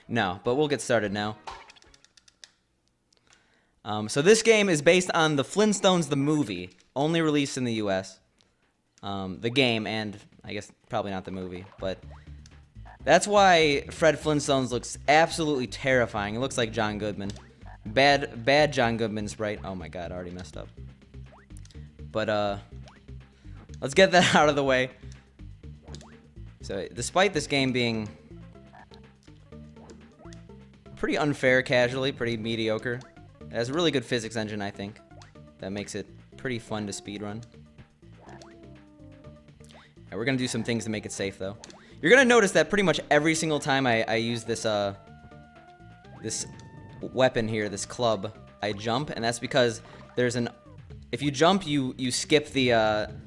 No, but we'll get started now. So this game is based on the Flintstones, the movie, only released in the US. The game, and I guess probably not the movie, but that's why Fred Flintstones looks absolutely terrifying. It looks like John Goodman. Bad John Goodman sprite. Oh my god, I already messed up. But, let's get that out of the way. So, despite this game being pretty unfair casually, pretty mediocre, it has a really good physics engine, I think. That makes it pretty fun to speedrun. We're gonna do some things to make it safe, though. You're gonna notice that pretty much every single time I use this, this weapon here, this club, I jump, and that's because there's an... If you jump, you skip the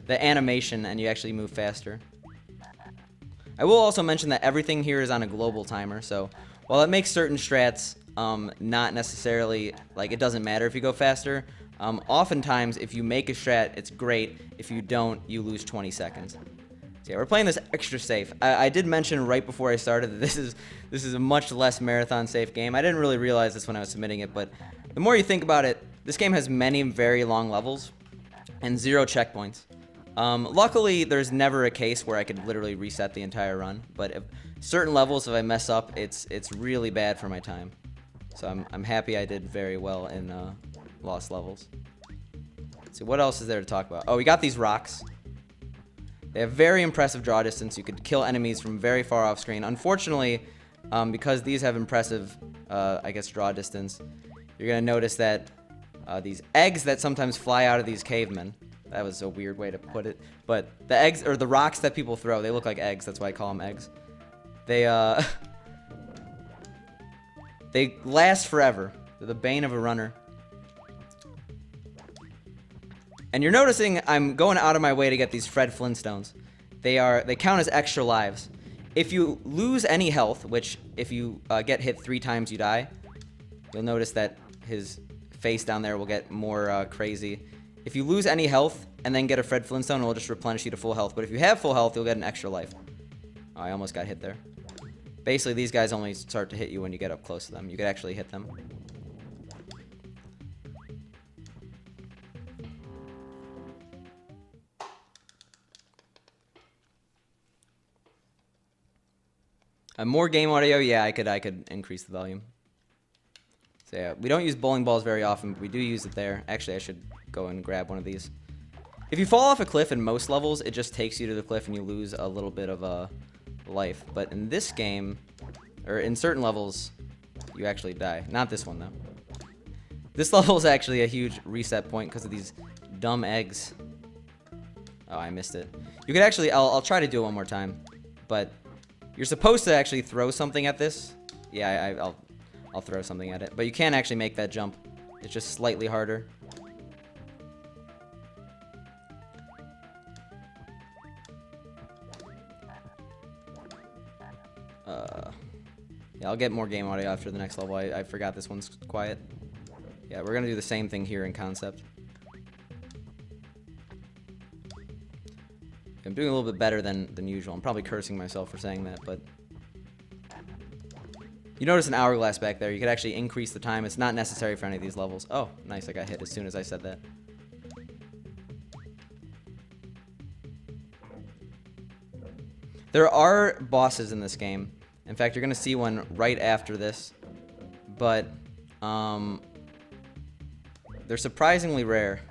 animation, and you actually move faster. I will also mention that everything here is on a global timer, so while it makes certain strats not necessarily, like, it doesn't matter if you go faster, oftentimes, if you make a strat, it's great. If you don't, you lose 20 seconds. So yeah, we're playing this extra safe. I did mention right before I started that this is a much less marathon safe game. I didn't really realize this when I was submitting it, but the more you think about it, this game has many very long levels and 0 checkpoints. Luckily, there's never a case where I could literally reset the entire run, but if certain levels, if I mess up, it's really bad for my time. So I'm happy I did very well in lost levels. Let's see, what else is there to talk about? Oh, we got these rocks. They have very impressive draw distance. You could kill enemies from very far off screen. Unfortunately, because these have impressive, I guess, draw distance, you're going to notice that these eggs that sometimes fly out of these cavemen, that was a weird way to put it, but the eggs, or the rocks that people throw, they look like eggs. That's why I call them eggs. They, they last forever. They're the bane of a runner. And you're noticing I'm going out of my way to get these Fred Flintstones. They count as extra lives. If you lose any health, which if you get hit 3 times you die, you'll notice that his face down there will get more crazy. If you lose any health and then get a Fred Flintstone, it will just replenish you to full health. But if you have full health, you'll get an extra life. Oh, I almost got hit there. Basically, these guys only start to hit you when you get up close to them. You could actually hit them. More game audio, yeah, I could increase the volume. So yeah, we don't use bowling balls very often, but we do use it there. Actually, I should go and grab one of these. If you fall off a cliff in most levels, it just takes you to the cliff and you lose a little bit of life. But in this game, or in certain levels, you actually die. Not this one, though. This level is actually a huge reset point because of these dumb eggs. Oh, I missed it. You could actually, I'll try to do it one more time, but you're supposed to actually throw something at this. Yeah, I'll throw something at it. But you can't actually make that jump. It's just slightly harder. Yeah, I'll get more game audio after the next level. I forgot this one's quiet. Yeah, we're going to do the same thing here in concept. I'm doing a little bit better than usual. I'm probably cursing myself for saying that, but you notice an hourglass back there. You could actually increase the time. It's not necessary for any of these levels. Oh, nice. I got hit as soon as I said that. There are bosses in this game. In fact, you're going to see one right after this, but they're surprisingly rare.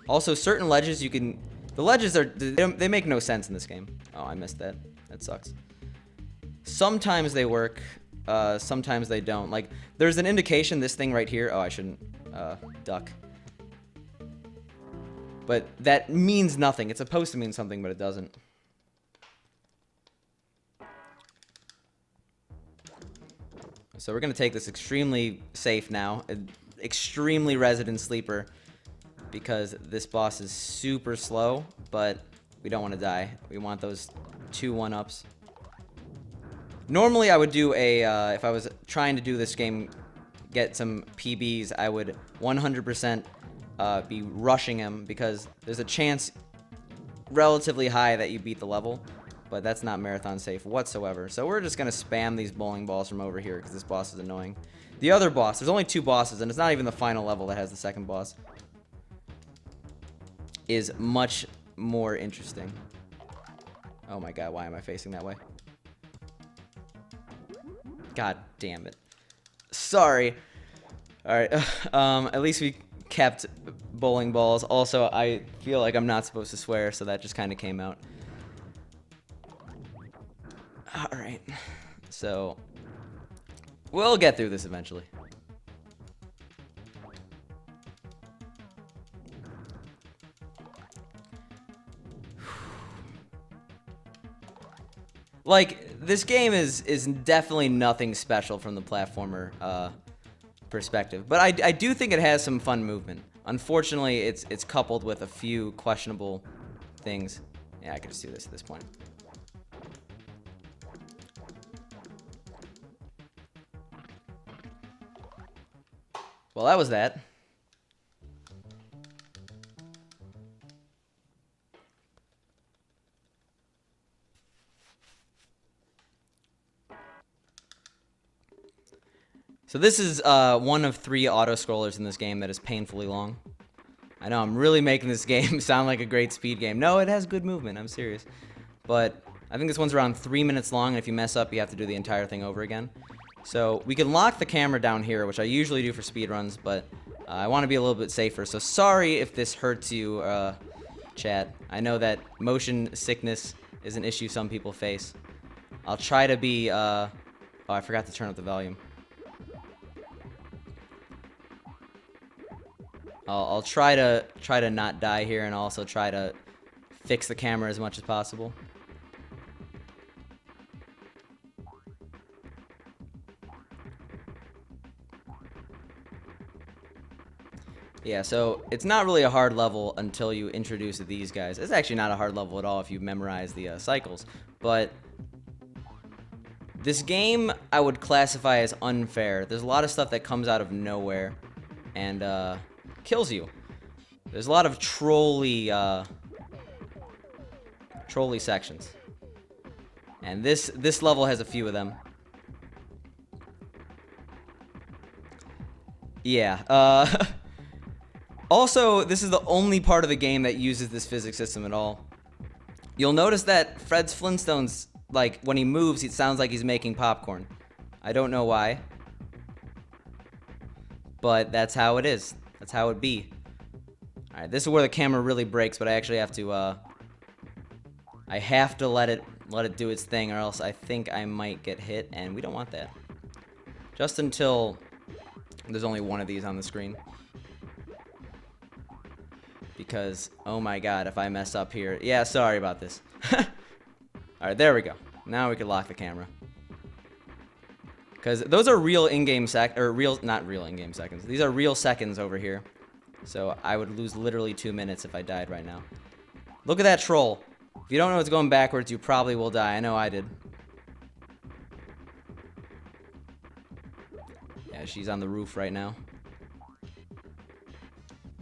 Also, certain ledges you can... The ledges are... They make no sense in this game. Oh, I missed that. That sucks. Sometimes they work. Sometimes they don't. Like, there's an indication, this thing right here... Oh, I shouldn't duck. But that means nothing. It's supposed to mean something, but it doesn't. So we're going to take this extremely safe now. Extremely resident sleeper. Because this boss is super slow, but we don't want to die. We want those 2 1-ups. Normally I would do a, if I was trying to do this game, get some PBs, I would 100% be rushing him because there's a chance relatively high that you beat the level. but that's not marathon safe whatsoever. So we're just going to spam these bowling balls from over here because this boss is annoying. The other boss, there's only 2 bosses, and it's not even the final level that has the second boss, is much more interesting. Oh my god, why am I facing that way? God damn it. Sorry. Alright, at least we kept bowling balls. Also, I feel like I'm not supposed to swear, so that just kind of came out. Alright, so we'll get through this eventually. Like, this game is definitely nothing special from the platformer perspective, but I do think it has some fun movement. Unfortunately, it's coupled with a few questionable things. Yeah, I could just do this at this point. Well, that was that. So this is one of 3 auto-scrollers in this game that is painfully long. I know, I'm really making this game sound like a great speed game. No, it has good movement, I'm serious. But I think this one's around 3 minutes long, and if you mess up, you have to do the entire thing over again. So we can lock the camera down here, which I usually do for speedruns, but I want to be a little bit safer. So sorry if this hurts you, chat. I know that motion sickness is an issue some people face. I'll try to be, oh, I forgot to turn up the volume. I'll try to not die here, and also try to fix the camera as much as possible. Yeah, so it's not really a hard level until you introduce these guys. It's actually not a hard level at all if you memorize the cycles, but this game I would classify as unfair. There's a lot of stuff that comes out of nowhere and kills you. There's a lot of trolley sections, and this level has a few of them. Yeah. Also, this is the only part of the game that uses this physics system at all. You'll notice that Fred's Flintstones, like, when he moves, it sounds like he's making popcorn. I don't know why, but that's how it is. That's how it be. Alright, this is where the camera really breaks, but I actually have to, I have to let it do its thing, or else I think I might get hit, and we don't want that. Just until there's only one of these on the screen. Because, oh my god, if I mess up here. Yeah, sorry about this. Alright, there we go. Now we can lock the camera. Because those are real in-game not real in-game seconds. These are real seconds over here. So I would lose literally 2 minutes if I died right now. Look at that troll. If you don't know what's going backwards, you probably will die. I know I did. Yeah, she's on the roof right now.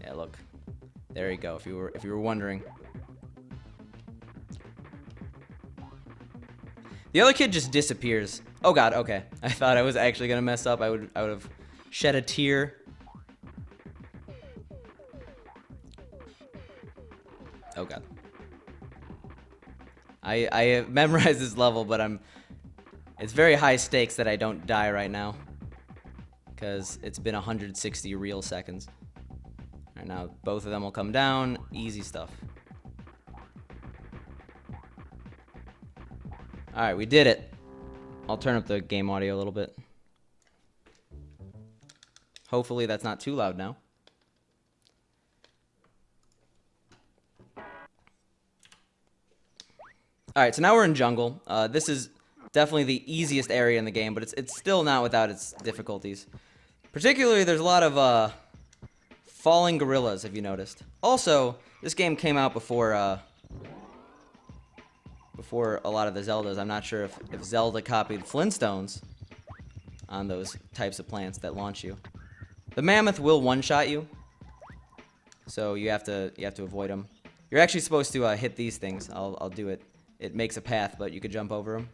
Yeah, look. There you go, if you were wondering. The other kid just disappears. Oh god, okay. I thought I was actually gonna mess up. I would have shed a tear. Oh god. I memorized this level, but it's very high stakes that I don't die right now. Because it's been 160 real seconds. Alright, now both of them will come down. Easy stuff. Alright, we did it. I'll turn up the game audio a little bit. Hopefully that's not too loud now. Alright, so now we're in jungle. This is definitely the easiest area in the game, but it's still not without its difficulties. Particularly, there's a lot of falling gorillas, have you noticed? Also, this game came out before a lot of the Zeldas. I'm not sure if Zelda copied Flintstones on those types of plants that launch you. The mammoth will one-shot you, so you have to avoid them. You're actually supposed to hit these things. I'll do it it makes a path, but you could jump over them.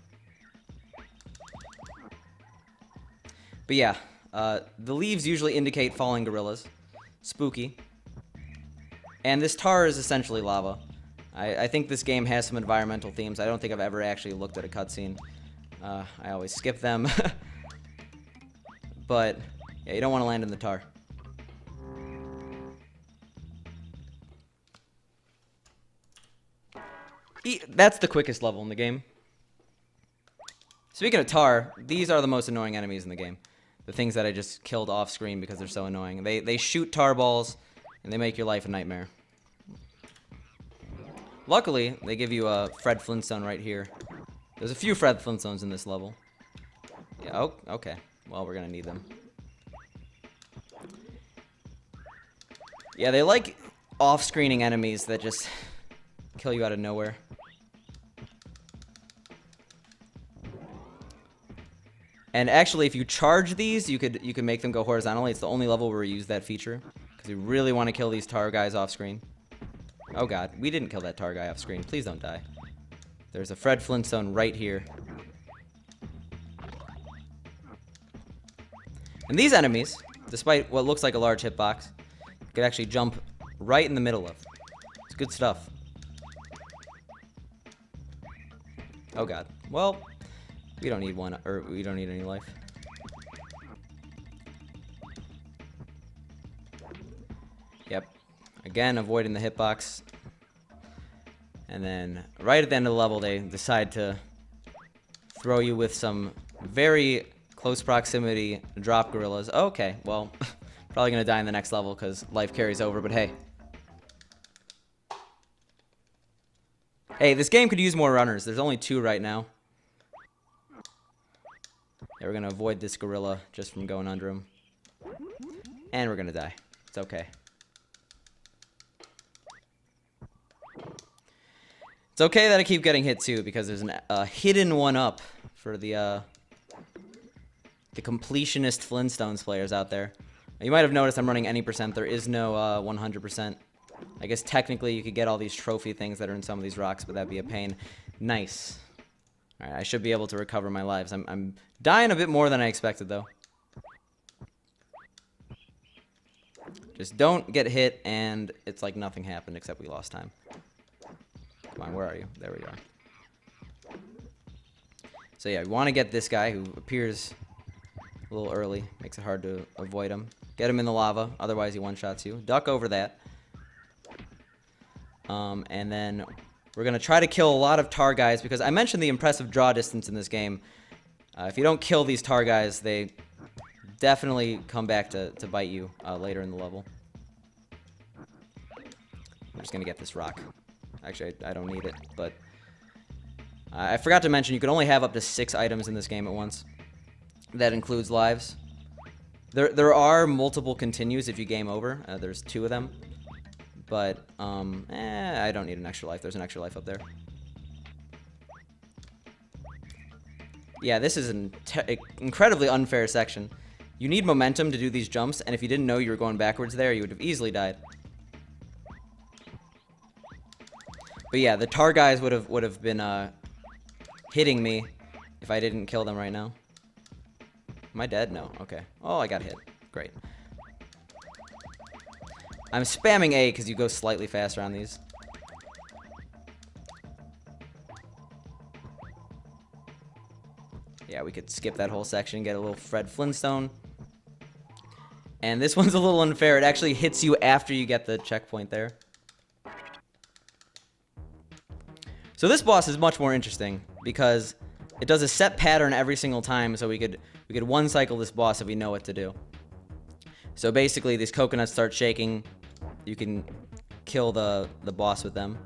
But yeah, the leaves usually indicate falling gorillas. Spooky. And this tar is essentially lava. I think this game has some environmental themes. I don't think I've ever actually looked at a cutscene. I always skip them. But, yeah, you don't want to land in the tar. That's the quickest level in the game. Speaking of tar, these are the most annoying enemies in the game. The things that I just killed off screen because they're so annoying. They shoot tar balls, and they make your life a nightmare. Luckily, they give you a Fred Flintstone right here. There's a few Fred Flintstones in this level. Yeah, oh, okay. Well, we're gonna need them. Yeah, they like off-screening enemies that just kill you out of nowhere. And actually, if you charge these, you could make them go horizontally. It's the only level where we use that feature, because we really want to kill these tar guys off-screen. Oh god, we didn't kill that tar guy off-screen. Please don't die. There's a Fred Flintstone right here. And these enemies, despite what looks like a large hitbox, you could actually jump right in the middle of. It's good stuff. Oh god. Well, we don't need one, or we don't need any life. Yep. Again, avoiding the hitbox. And then, right at the end of the level, they decide to throw you with some very close proximity drop gorillas. Okay, well, probably gonna die in the next level because life carries over, but hey. Hey, this game could use more runners. There's only 2 right now. Yeah, we're gonna avoid this gorilla just from going under him. And we're gonna die. It's okay. It's okay that I keep getting hit too, because there's a hidden one-up for the completionist Flintstones players out there. You might have noticed I'm running any percent. There is no 100%. I guess technically you could get all these trophy things that are in some of these rocks, but that'd be a pain. Nice. All right, I should be able to recover my lives. I'm dying a bit more than I expected, though. Just don't get hit, and it's like nothing happened except we lost time. Come on, where are you? There we are. So yeah, we want to get this guy who appears a little early. Makes it hard to avoid him. Get him in the lava, otherwise he one-shots you. Duck over that. And then we're going to try to kill a lot of tar guys, because I mentioned the impressive draw distance in this game. If you don't kill these tar guys, they definitely come back to bite you later in the level. I'm just going to get this rock. Actually, I don't need it, but I forgot to mention you can only have up to 6 items in this game at once. That includes lives. There are multiple continues if you game over. There's 2 of them. But, I don't need an extra life. There's an extra life up there. Yeah, this is an incredibly unfair section. You need momentum to do these jumps, and if you didn't know you were going backwards there, you would have easily died. But yeah, the tar guys would have been hitting me if I didn't kill them right now. Am I dead? No. Okay. Oh, I got hit. Great. I'm spamming A because you go slightly faster on these. Yeah, we could skip that whole section, get a little Fred Flintstone. And this one's a little unfair. It actually hits you after you get the checkpoint there. So this boss is much more interesting because it does a set pattern every single time, so we could one cycle this boss if we know what to do. So basically, these coconuts start shaking. You can kill the boss with them.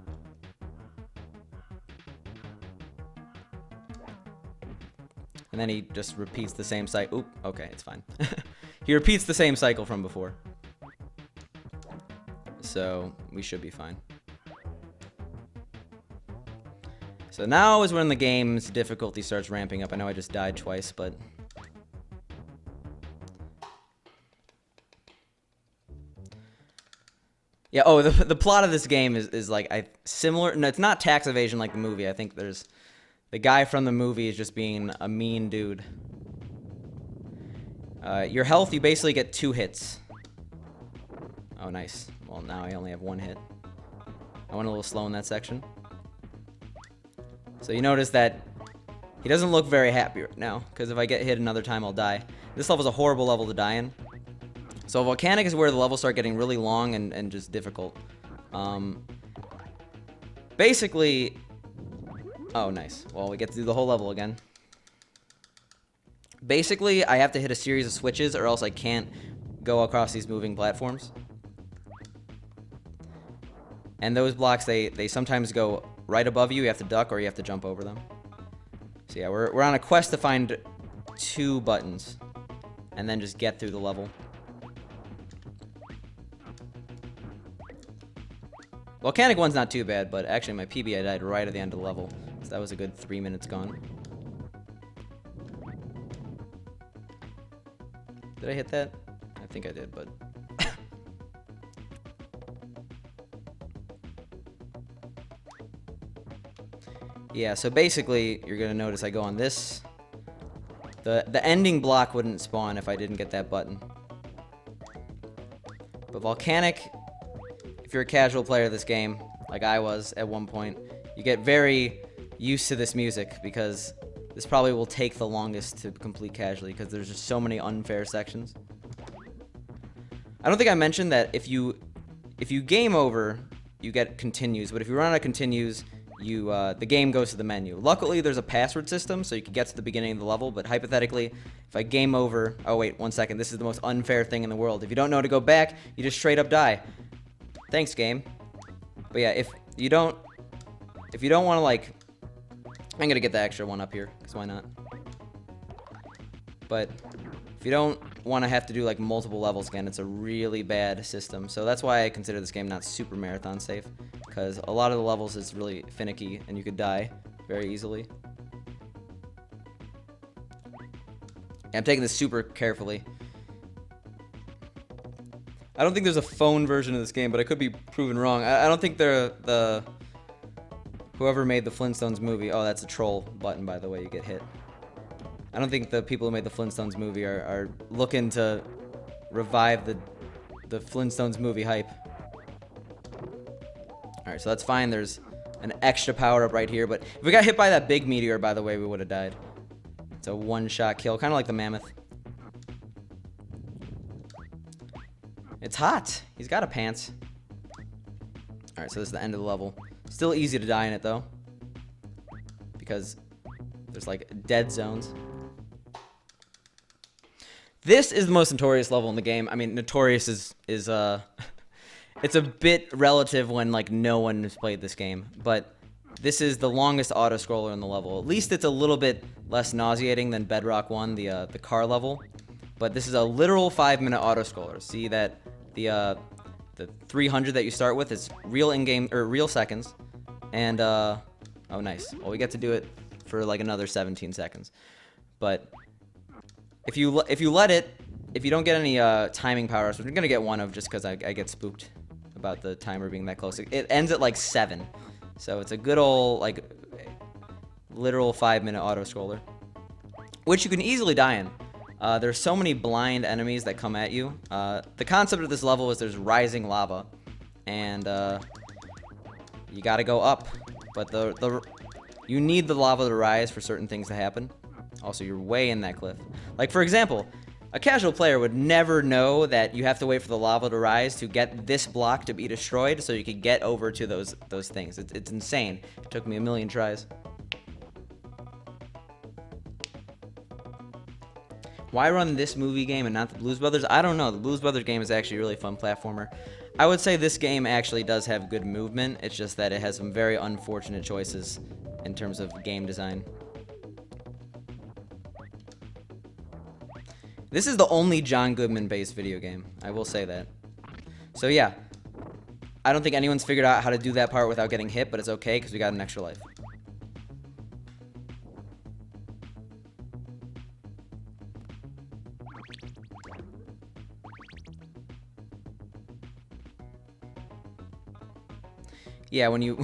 And then he just repeats the same cycle. Oop, okay, it's fine. He repeats the same cycle from before. So we should be fine. So now is when the game's difficulty starts ramping up. I know I just died twice, but... Yeah. Oh, the plot of this game is like similar. No, it's not tax evasion like the movie. I think there's the guy from the movie is just being a mean dude. Your health, you basically get 2 hits. Oh, nice. Well, now I only have 1 hit. I went a little slow in that section. So you notice that he doesn't look very happy right now, because if I get hit another time, I'll die. This level's a horrible level to die in. So Volcanic is where the levels start getting really long and just difficult. Basically... Oh, nice. Well, we get to do the whole level again. Basically, I have to hit a series of switches, or else I can't go across these moving platforms. And those blocks, they sometimes go right above you. You have to duck, or you have to jump over them. So yeah, we're on a quest to find 2 buttons, and then just get through the level. Volcanic one's not too bad, but actually my PB, I died right at the end of the level. So that was a good 3 minutes gone. Did I hit that? I think I did, but... Yeah, so basically, you're gonna notice I go on this. The ending block wouldn't spawn if I didn't get that button. But Volcanic, if you're a casual player of this game, like I was at one point, you get very used to this music, because this probably will take the longest to complete casually, because there's just so many unfair sections. I don't think I mentioned that if you game over, you get continues, but if you run out of continues, the game goes to the menu. Luckily, there's a password system, so you can get to the beginning of the level, but hypothetically, if I game over... Oh, wait, 1 second. This is the most unfair thing in the world. If you don't know how to go back, you just straight up die. Thanks, game. But yeah, if you don't want to, like... I'm gonna get the extra one up here, because why not? But if you don't want to have to do, like, multiple levels again, it's a really bad system. So that's why I consider this game not super marathon safe, because a lot of the levels is really finicky, and you could die very easily. I'm taking this super carefully. I don't think there's a phone version of this game, but I could be proven wrong. I don't think whoever made the Flintstones movie... Oh, that's a troll button, by the way, you get hit. I don't think the people who made the Flintstones movie are looking to revive the Flintstones movie hype. Alright, so that's fine. There's an extra power-up right here, but if we got hit by that big meteor, by the way, we would have died. It's a one-shot kill, kind of like the mammoth. It's hot. He's got a pants. Alright, so this is the end of the level. Still easy to die in it, though, because there's, like, dead zones. This is the most notorious level in the game. I mean, notorious is it's a bit relative when, like, no one has played this game, but this is the longest auto-scroller in the level. At least it's a little bit less nauseating than Bedrock 1, the car level, but this is a literal 5-minute auto-scroller. See that the 300 that you start with is real in-game, or real seconds, and, oh, nice. Well, we get to do it for, like, another 17 seconds, but if you don't get any timing powers, which you're gonna get one of just because I get spooked about the timer being that close. It ends at like 7, so it's a good old, like, literal 5-minute auto scroller, which you can easily die in. There's so many blind enemies that come at you. The concept of this level is there's rising lava, and you gotta go up, but you need the lava to rise for certain things to happen. Also, you're way in that cliff. Like, for example, a casual player would never know that you have to wait for the lava to rise to get this block to be destroyed so you can get over to those things. It's insane. It took me a million tries. Why run this movie game and not the Blues Brothers? I don't know. The Blues Brothers game is actually a really fun platformer. I would say this game actually does have good movement. It's just that it has some very unfortunate choices in terms of game design. This is the only John Goodman-based video game. I will say that. So yeah, I don't think anyone's figured out how to do that part without getting hit, but it's okay because we got an extra life. Yeah, when you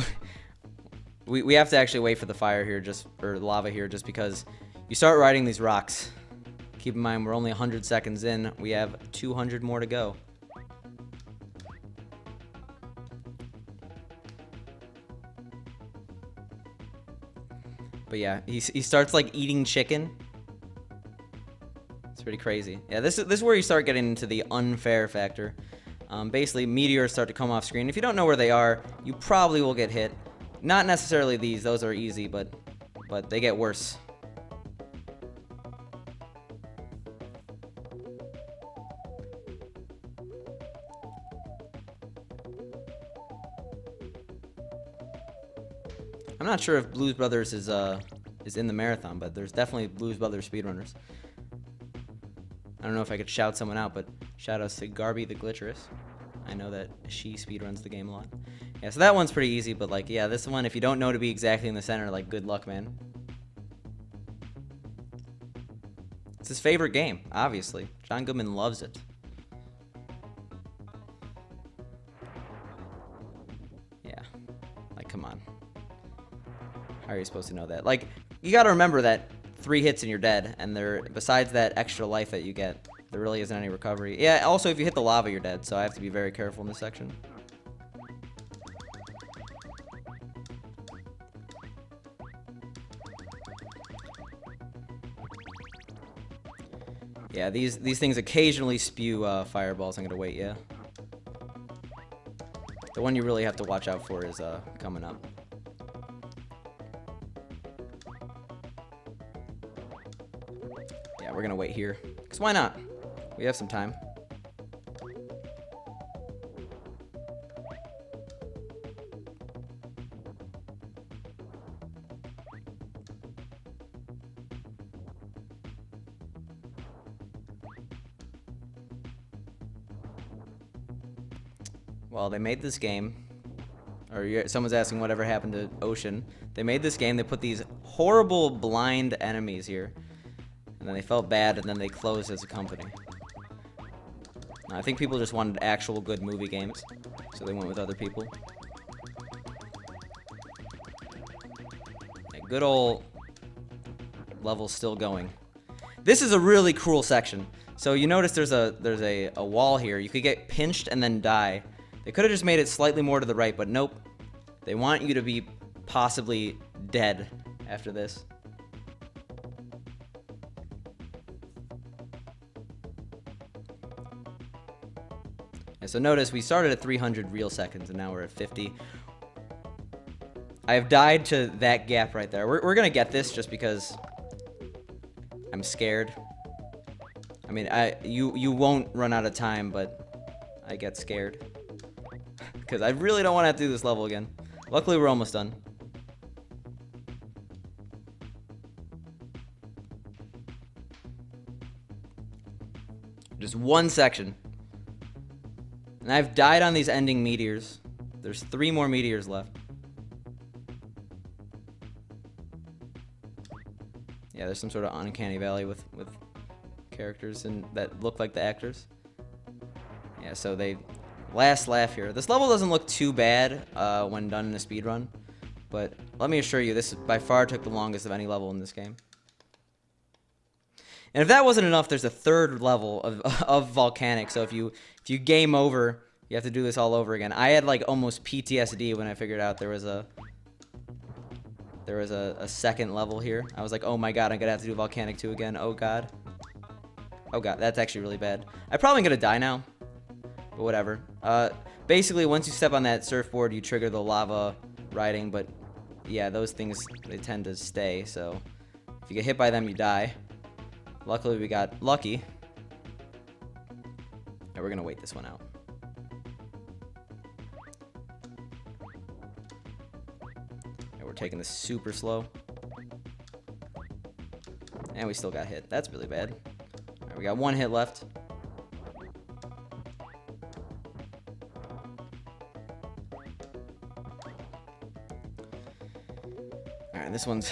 we have to actually wait for the fire here, or lava here, just because you start riding these rocks. Keep in mind we're only 100 seconds in. We have 200 more to go. But yeah, he starts like eating chicken. It's pretty crazy. Yeah, this is where you start getting into the unfair factor. Basically, meteors start to come off screen. If you don't know where they are, you probably will get hit. Not necessarily these; those are easy, but they get worse. I'm not sure if Blues Brothers is in the marathon, but there's definitely Blues Brothers speedrunners. I don't know if I could shout someone out, but shout outs to Garby the Glitcherous. I know that she speedruns the game a lot. Yeah, so that one's pretty easy, but like, yeah, this one, if you don't know to be exactly in the center, like, good luck, man. It's his favorite game, obviously. John Goodman loves it. Yeah, like, come on. How are you supposed to know that? Like, you gotta remember that 3 hits and you're dead, and besides that extra life that you get, there really isn't any recovery. Yeah, also, if you hit the lava, you're dead, so I have to be very careful in this section. Yeah, these things occasionally spew fireballs. I'm gonna wait, yeah. The one you really have to watch out for is coming up. Yeah, we're gonna wait here. Because why not? We have some time. Well, they made this game, or someone's asking whatever happened to Ocean. They made this game, they put these horrible blind enemies here, and then they felt bad, and then they closed as a company. Now, I think people just wanted actual good movie games, so they went with other people. Yeah, good old level still going. This is a really cruel section. So you notice there's a wall here. You could get pinched and then die. They could have just made it slightly more to the right, but nope. They want you to be possibly dead after this. And so notice we started at 300 real seconds and now we're at 50. I have died to that gap right there. We're gonna get this just because I'm scared. I mean, you won't run out of time, but I get scared. Because I really don't want to have to do this level again. Luckily, we're almost done. Just one section. And I've died on these ending meteors. There's 3 more meteors left. Yeah, there's some sort of uncanny valley with characters that look like the actors. Yeah, so they... Last laugh here. This level doesn't look too bad when done in a speedrun, but let me assure you, this by far took the longest of any level in this game. And if that wasn't enough, there's a 3rd level of volcanic. So if you game over, you have to do this all over again. I had like almost PTSD when I figured out there was a 2nd level here. I was like, oh my god, I'm gonna have to do volcanic 2 again. Oh god. Oh god, that's actually really bad. I'm probably gonna die now. But whatever. Basically, once you step on that surfboard, you trigger the lava riding, but yeah, those things, they tend to stay, so if you get hit by them, you die. Luckily, we got lucky. And we're gonna wait this one out. And we're taking this super slow. And we still got hit. That's really bad. All right, we got 1 hit left. Alright, this one's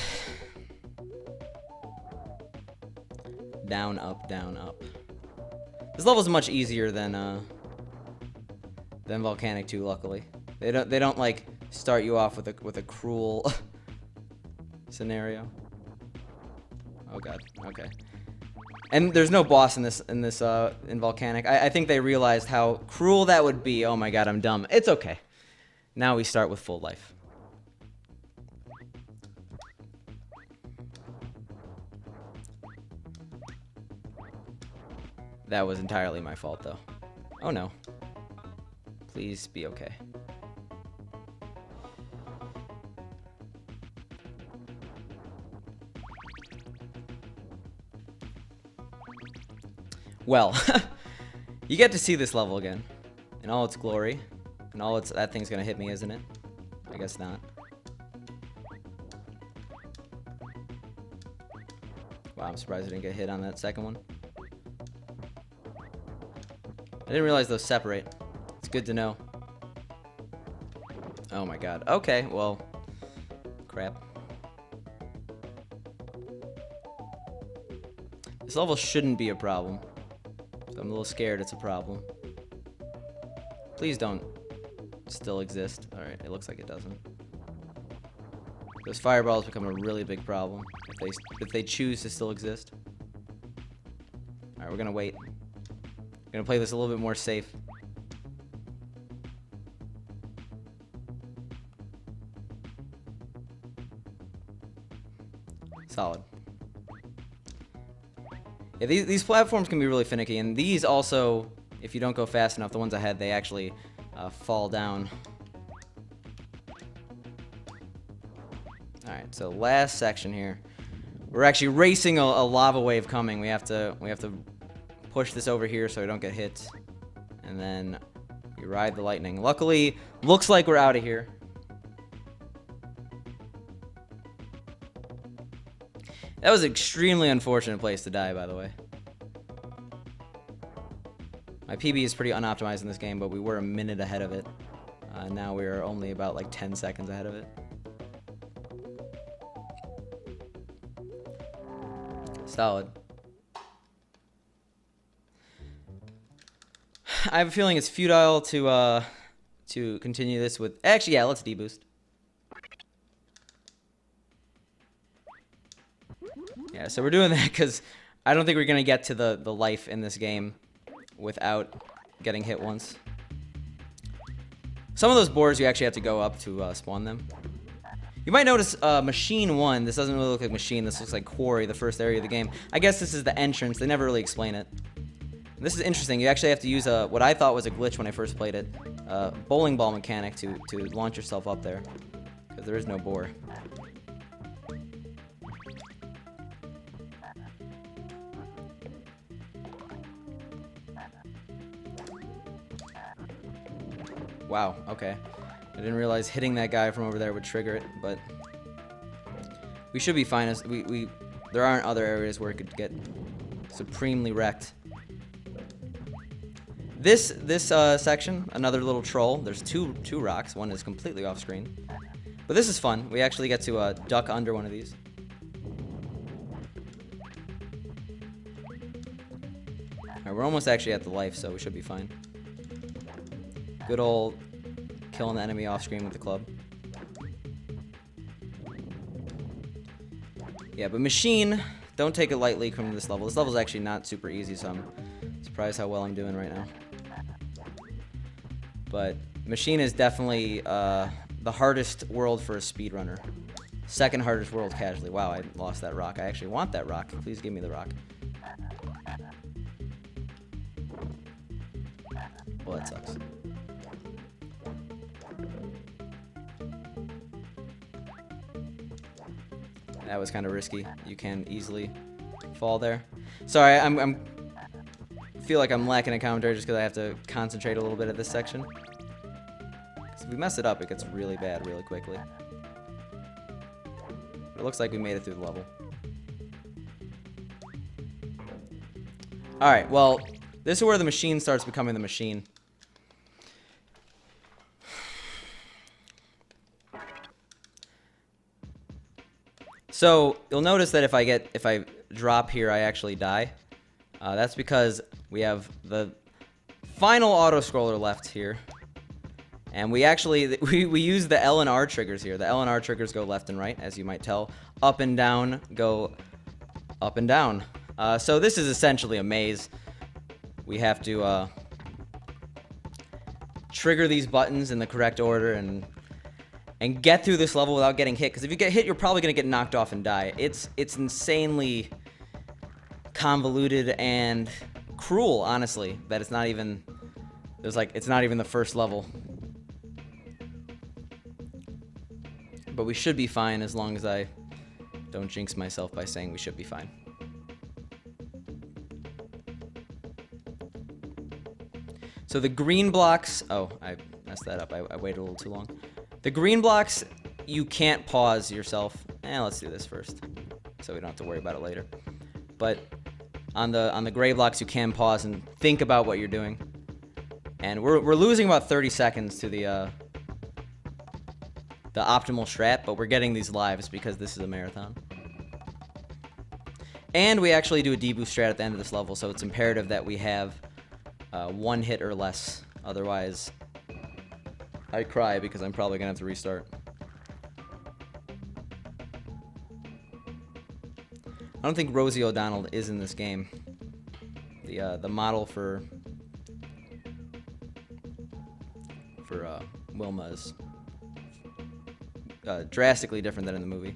down, up, down, up. This level's much easier than Volcanic 2, luckily. They don't like start you off with a cruel scenario. Oh god. Okay. And there's no boss in in Volcanic. I think they realized how cruel that would be. Oh my god, I'm dumb. It's okay. Now we start with full life. That was entirely my fault, though. Oh no. Please be okay. Well, you get to see this level again in all its glory. And all its... That thing's gonna hit me, isn't it? I guess not. Wow, I'm surprised I didn't get hit on that second one. I didn't realize those separate. It's good to know. Oh my god. Okay, well... Crap. This level shouldn't be a problem. So I'm a little scared it's a problem. Please don't still exist. Alright, it looks like it doesn't. Those fireballs become a really big problem if they choose to still exist. Alright, we're gonna wait. We're gonna play this a little bit more safe. Solid. Yeah, these platforms can be really finicky, and these also, if you don't go fast enough, the ones ahead, they actually fall down. Alright, so last section here. We're actually racing a lava wave coming. We have to push this over here so we don't get hit. And then we ride the lightning. Luckily, looks like we're out of here. That was an extremely unfortunate place to die, by the way. My PB is pretty unoptimized in this game, but we were a minute ahead of it. Now we're only about like 10 seconds ahead of it. Solid. I have a feeling it's futile to continue this with... Actually, yeah, let's deboost. Yeah, so we're doing that because I don't think we're going to get to the life in this game without getting hit once. Some of those boars you actually have to go up to spawn them. You might notice Machine 1, this doesn't really look like Machine, this looks like Quarry, the first area of the game. I guess this is the entrance, they never really explain it. This is interesting, you actually have to use what I thought was a glitch when I first played it. Bowling ball mechanic to launch yourself up there. Because there is no boar. Wow, okay. I didn't realize hitting that guy from over there would trigger it, but we should be fine. As there aren't other areas where it could get supremely wrecked. This section, another little troll. There's two rocks. One is completely off screen, but this is fun. We actually get to duck under one of these. Alright, we're almost actually at the life, so we should be fine. Good old killing the enemy off screen with the club. Yeah, but Machine, don't take it lightly from this level. This level is actually not super easy, so I'm surprised how well I'm doing right now. But Machine is definitely the hardest world for a speedrunner. Second hardest world casually. Wow, I lost that rock. I actually want that rock. Please give me the rock. Well, that sucks. That was kind of risky. You can easily fall there. Sorry, I feel like I'm lacking in commentary just because I have to concentrate a little bit at this section. Because if we mess it up, it gets really bad really quickly. But it looks like we made it through the level. Alright, well, this is where the machine starts becoming the machine. So you'll notice that if I drop here, I actually die. That's because we have the final auto scroller left here, And we actually, we use the L and R triggers here. The L and R triggers go left and right, as you might tell. Up and down go up and down. So this is essentially a maze. We have to trigger these buttons in the correct order and get through this level without getting hit. Because if you get hit, you're probably going to get knocked off and die. It's insanely convoluted and cruel, honestly, that it's not even, it's not even the first level. But we should be fine as long as I don't jinx myself by saying we should be fine. So the green blocks, oh, I messed that up. I waited a little too long. The green blocks, you can't pause yourself. Let's do this first, so we don't have to worry about it later. But on the gray blocks, you can pause and think about what you're doing. And we're losing about 30 seconds to the optimal strat, but we're getting these lives because this is a marathon. And we actually do a deboost strat at the end of this level, so it's imperative that we have one hit or less. Otherwise, I cry because I'm probably gonna have to restart. I don't think Rosie O'Donnell is in this game. The model for Wilma is drastically different than in the movie.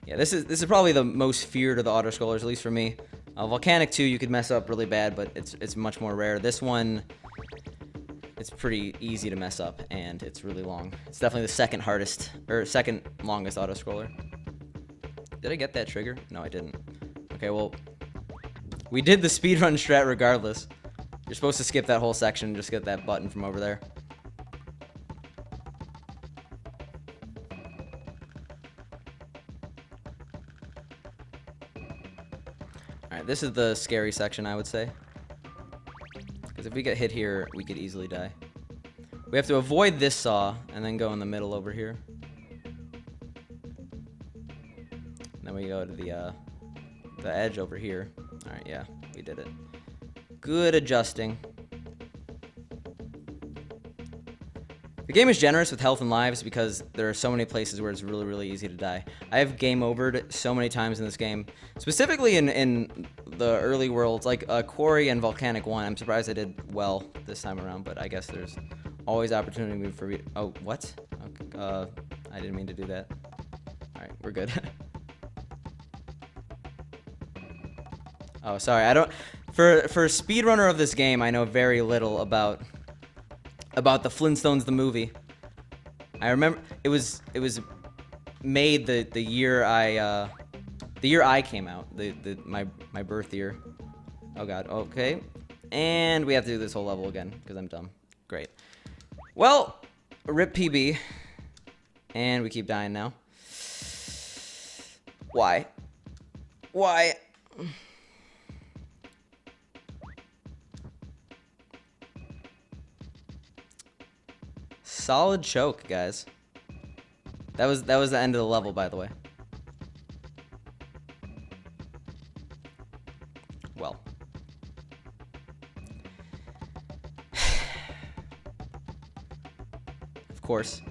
Yeah, this is probably the most feared of the auto-scrollers, at least for me. Volcanic 2, you could mess up really bad, but it's much more rare. This one, it's pretty easy to mess up, and it's really long. It's definitely the second hardest, or second longest auto-scroller. Did I get that trigger? No, I didn't. Okay, well, we did the speedrun strat regardless. You're supposed to skip that whole section and just get that button from over there. Alright, this is the scary section, I would say. Because if we get hit here, we could easily die. We have to avoid this saw, and then go in the middle over here. And then we go to the edge over here. Alright, yeah, we did it. Good adjusting. The game is generous with health and lives because there are so many places where it's really, really easy to die. I have game overed so many times in this game. Specifically in the early worlds, like Quarry and Volcanic 1. I'm surprised I did well this time around, but I guess there's always opportunity for me. Oh, what? Okay, I didn't mean to do that. Alright, we're good. Oh, sorry, I don't... For a speedrunner of this game, I know very little about the Flintstones the movie. I remember it was made the year I came out, my birth year. Oh god, okay. And we have to do this whole level again because I'm dumb. Great. Well, rip PB. And we keep dying now. Why? Why? Solid choke, guys. That was the end of the level, by the way. Well. Of course.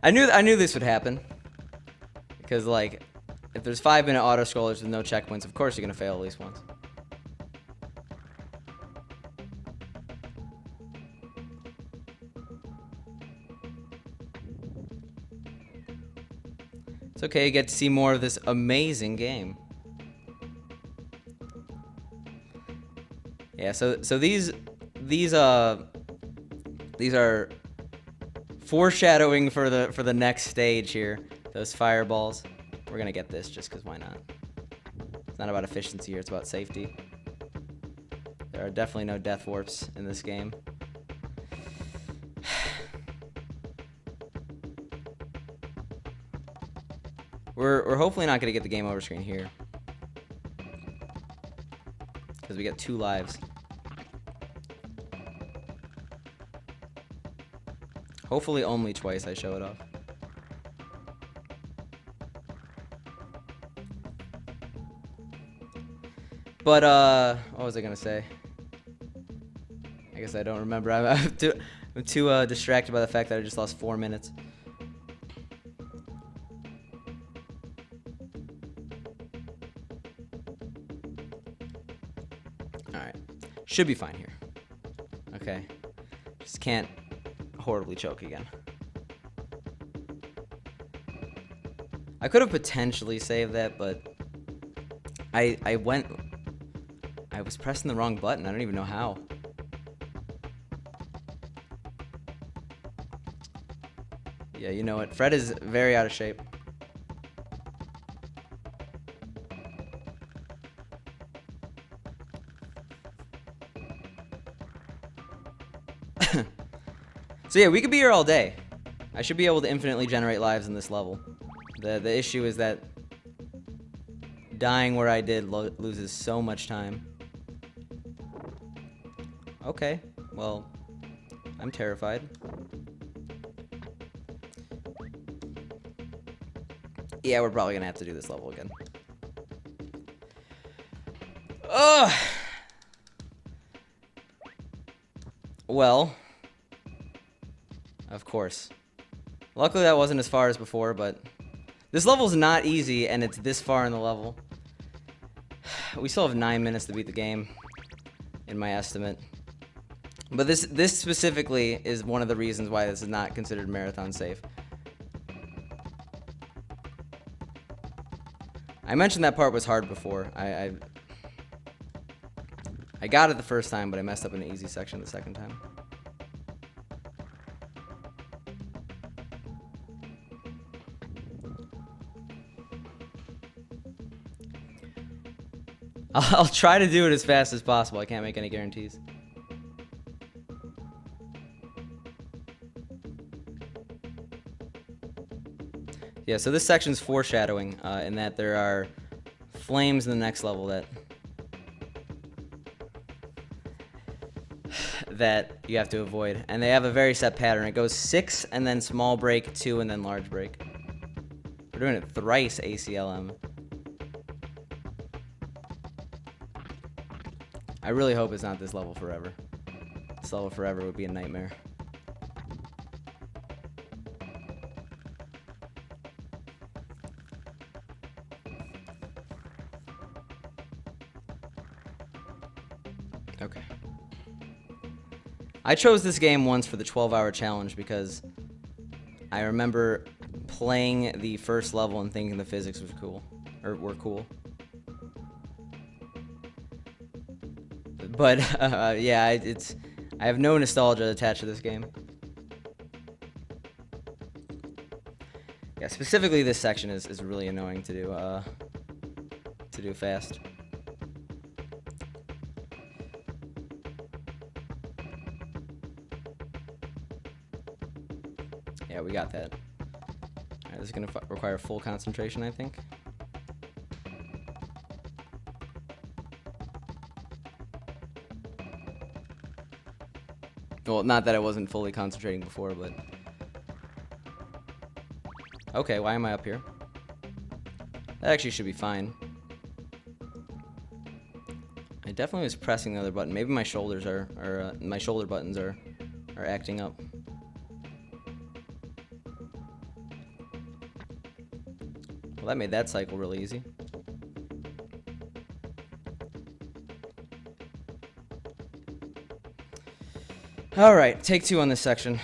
I knew this would happen. Because like if there's 5-minute auto scrollers with no checkpoints, of course you're gonna fail at least once. It's okay, you get to see more of this amazing game. Yeah, so these are foreshadowing for the next stage here. Those fireballs. We're gonna get this just because why not? It's not about efficiency here, it's about safety. There are definitely no death warps in this game. We're hopefully not going to get the game over screen here. Because we get 2 lives. Hopefully only twice I show it off. But, what was I going to say? I guess I don't remember. I'm too distracted by the fact that I just lost 4 minutes. Alright. Should be fine here. Okay. Just can't horribly choke again. I could have potentially saved that, but I was pressing the wrong button. I don't even know how. Yeah, you know what? Fred is very out of shape. So yeah, we could be here all day. I should be able to infinitely generate lives in this level. The issue is that dying where I did loses so much time. Okay, well, I'm terrified. Yeah, we're probably gonna have to do this level again. Ugh! Well, of course. Luckily that wasn't as far as before, but this level's not easy, and it's this far in the level. We still have 9 minutes to beat the game, in my estimate. But this specifically is one of the reasons why this is not considered marathon safe. I mentioned that part was hard before. I got it the first time, but I messed up in the easy section the second time. I'll try to do it as fast as possible. I can't make any guarantees. Yeah, so this section's foreshadowing in that there are flames in the next level that you have to avoid. And they have a very set pattern. It goes 6 and then small break, 2 and then large break. We're doing it thrice ACLM. I really hope it's not this level forever. This level forever would be a nightmare. Okay. I chose this game once for the 12-hour challenge because I remember playing the first level and thinking the physics was cool, or were cool. But yeah, I have no nostalgia attached to this game. Yeah, specifically this section is really annoying to do fast. Yeah, we got that. Alright, this is gonna require full concentration, I think. Well, not that I wasn't fully concentrating before, but... Okay, why am I up here? That actually should be fine. I definitely was pressing the other button. Maybe my shoulders my shoulder buttons are acting up. Well, that made that cycle really easy. Alright, take 2 on this section.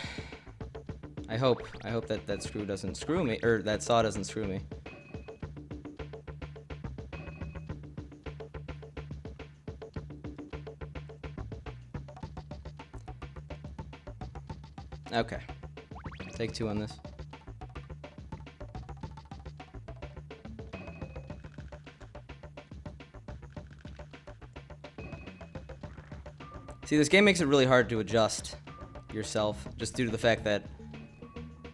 I hope that screw doesn't screw me, or that saw doesn't screw me. Okay. Take 2 on this. See, this game makes it really hard to adjust yourself, just due to the fact that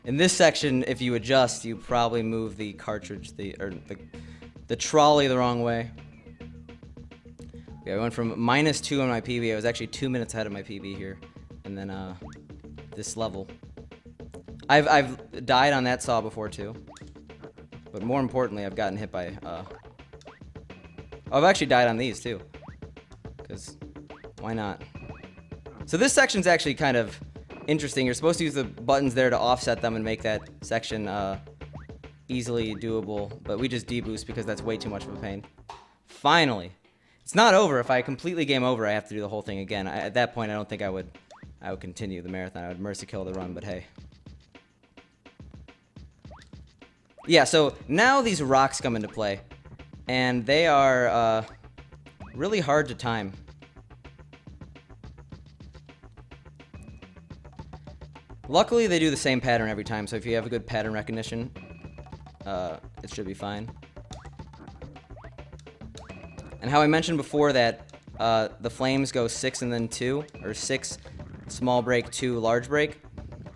in this section, if you adjust, you probably move the cartridge, the trolley the wrong way. Yeah, I went from -2 on my PB. I was actually 2 minutes ahead of my PB here, and then this level. I've died on that saw before too, but more importantly, I've gotten hit by. I've actually died on these too, because why not? So this section's actually kind of interesting. You're supposed to use the buttons there to offset them and make that section easily doable, but we just deboost because that's way too much of a pain. Finally. It's not over. If I completely game over, I have to do the whole thing again. At that point, I don't think I would continue the marathon. I would mercy kill the run, but hey. Yeah, so now these rocks come into play, and they are really hard to time. Luckily, they do the same pattern every time, so if you have a good pattern recognition, it should be fine. And how I mentioned before that the flames go 6 and then 2, or 6 small break, 2 large break,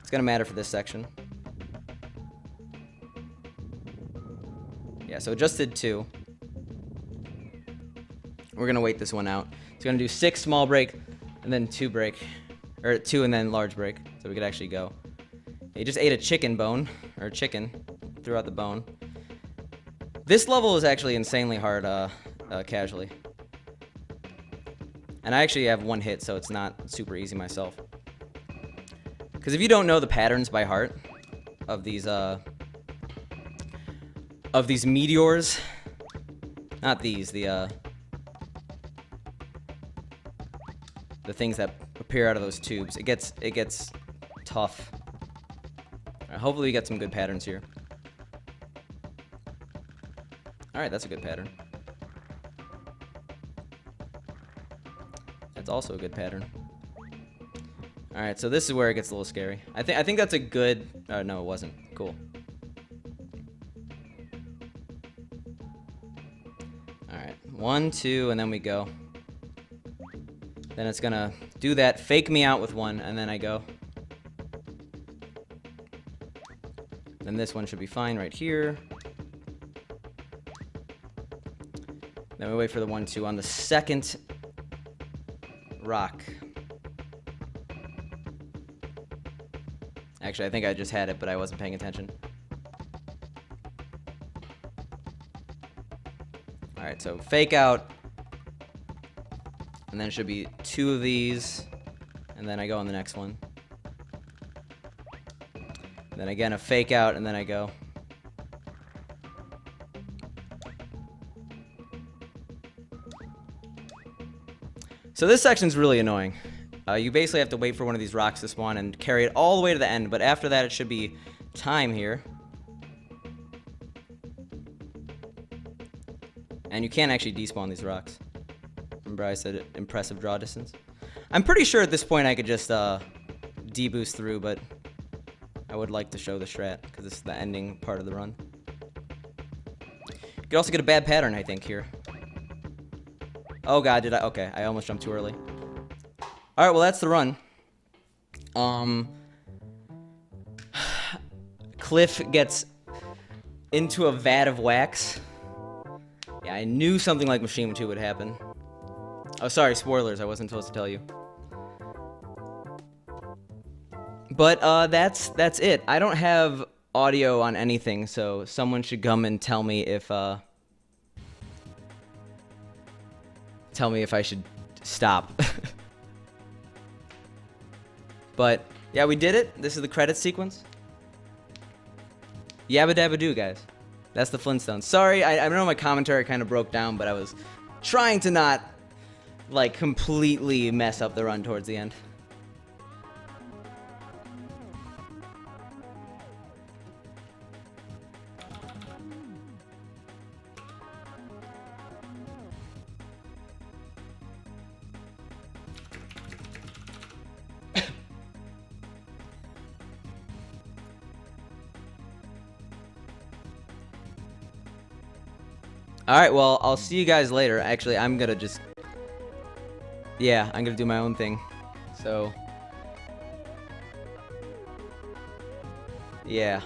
it's going to matter for this section. Yeah, so it just did 2. We're going to wait this one out. It's going to do 6 small break and then 2 break, or 2 and then large break, so we could actually go. He just ate a chicken bone, or chicken, threw out the bone. This level is actually insanely hard casually. And I actually have 1 hit, so it's not super easy myself. Because if you don't know the patterns by heart of these meteors, not these, the things that appear out of those tubes, it gets tough. All right, hopefully we get some good patterns here. All right, that's a good pattern. That's also a good pattern. All right, so this is where it gets a little scary. I think that's a good. No, it wasn't. Cool. All right, 1, 2, and then we go. Then it's gonna do that, fake me out with 1, and then I go. Then this one should be fine right here. Then we wait for the 1, 2 on the second rock. Actually, I think I just had it, but I wasn't paying attention. Alright, so fake out. And then it should be 2 of these. And then I go on the next one. Then again, a fake out, and then I go. So this section's really annoying. You basically have to wait for one of these rocks to spawn and carry it all the way to the end, but after that it should be time here. And you can't actually despawn these rocks. Remember I said impressive draw distance? I'm pretty sure at this point I could just deboost through, but I would like to show the strat, because this is the ending part of the run. You could also get a bad pattern, I think, here. Oh god, did I? Okay, I almost jumped too early. Alright, well that's the run. Cliff gets into a vat of wax. Yeah, I knew something like Machine 2 would happen. Oh, sorry, spoilers, I wasn't supposed to tell you. But that's it. I don't have audio on anything, so someone should come and tell me if I should stop. But yeah, we did it. This is the credits sequence. Yabba dabba doo, guys. That's the Flintstones. Sorry, I know my commentary kind of broke down, but I was trying to not like completely mess up the run towards the end. Alright, well, I'll see you guys later. Actually, I'm gonna just... Yeah, I'm gonna do my own thing. So... Yeah.